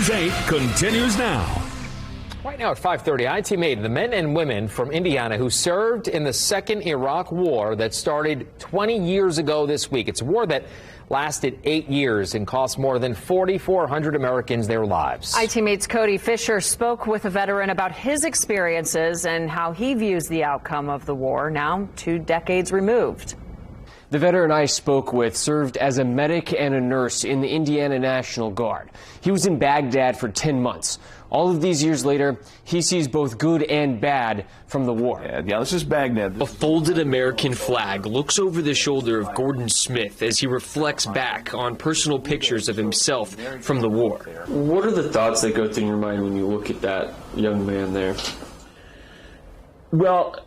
News 8 continues now. Right now at 5:30, I teammate the men and women from Indiana who served in the second Iraq War that started 20 years ago this week. It's a war that lasted 8 years and cost more than 4,400 Americans their lives. I-Teammate's Cody Fisher spoke with a veteran about his experiences and how he views the outcome of the war, now 2 decades removed. The veteran I spoke with served as a medic and a nurse in the Indiana National Guard. He was in Baghdad for 10 months. All of these years later, he sees both good and bad from the war. Yeah, this is Baghdad. A folded American flag looks over the shoulder of Gordon Smith as he reflects back on personal pictures of himself from the war. What are the thoughts that go through your mind when you look at that young man there? Well,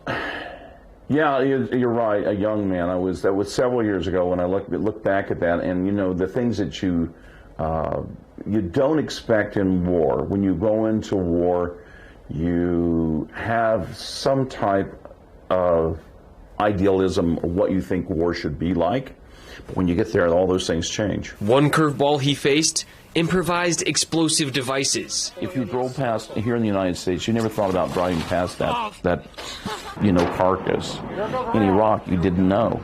yeah, you're right, a young man. That was several years ago when I look back at that, and you know, the things that you don't expect in war. When you go into war, you have some type of idealism of what you think war should be like. But when you get there, all those things change. One curveball he faced: improvised explosive devices. If you drove past here in the United States, you never thought about driving past that carcass. In Iraq, you didn't know.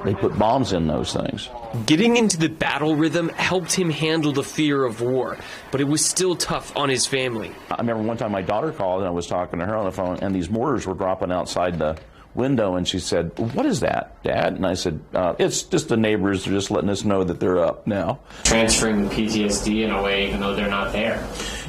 They put bombs in those things. Getting into the battle rhythm helped him handle the fear of war, but it was still tough on his family. I remember one time my daughter called and I was talking to her on the phone, and these mortars were dropping outside the window, and she said, "What is that, Dad?" And I said, "It's just the neighbors. They're just letting us know that they're up now." Transferring the PTSD in a way, even though they're not there.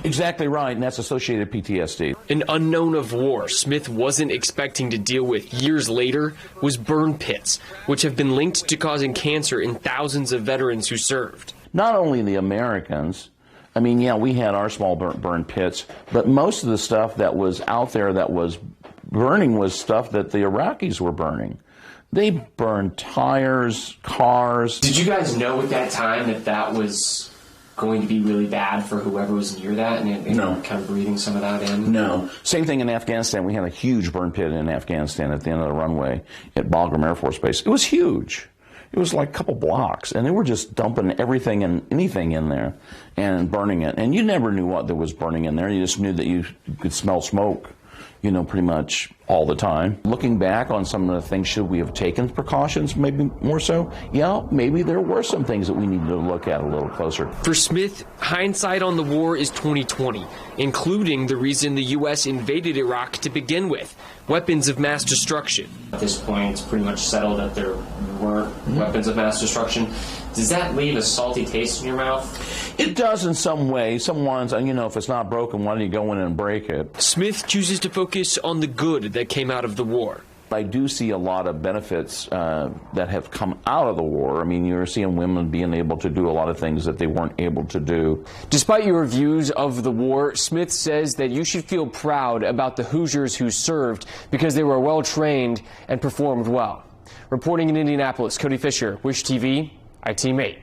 Exactly right, and that's associated PTSD. An unknown of war Smith wasn't expecting to deal with years later was burn pits, which have been linked to causing cancer in thousands of veterans who served. Not only the Americans, I mean, yeah, we had our small burn pits, but most of the stuff that was out there that was burning was stuff that the Iraqis were burning. They burned tires, cars. Did you guys know at that time that that was going to be really bad for whoever was near that, and no. Kind of breathing some of that in? No. Same thing in Afghanistan. We had a huge burn pit in Afghanistan at the end of the runway at Bagram Air Force Base. It was huge. It was like a couple blocks, and they were just dumping everything and anything in there and burning it. And you never knew what there was burning in there. You just knew that you could smell smoke, you know, pretty much all the time. Looking back on some of the things, should we have taken precautions maybe more so? Yeah, maybe there were some things that we needed to look at a little closer. For Smith, hindsight on the war is 2020, including the reason the U.S. invaded Iraq to begin with: weapons of mass destruction. At this point, it's pretty much settled that there weren't weapons of mass destruction. Does that leave a salty taste in your mouth? It does in some way. Some ones, you know, if it's not broken, why don't you go in and break it? Smith chooses to focus on the good that came out of the war. I do see a lot of benefits that have come out of the war. I mean, you're seeing women being able to do a lot of things that they weren't able to do. Despite your views of the war, Smith says that you should feel proud about the Hoosiers who served because they were well trained and performed well. Reporting in Indianapolis, Cody Fisher, Wish TV, I-Team 8.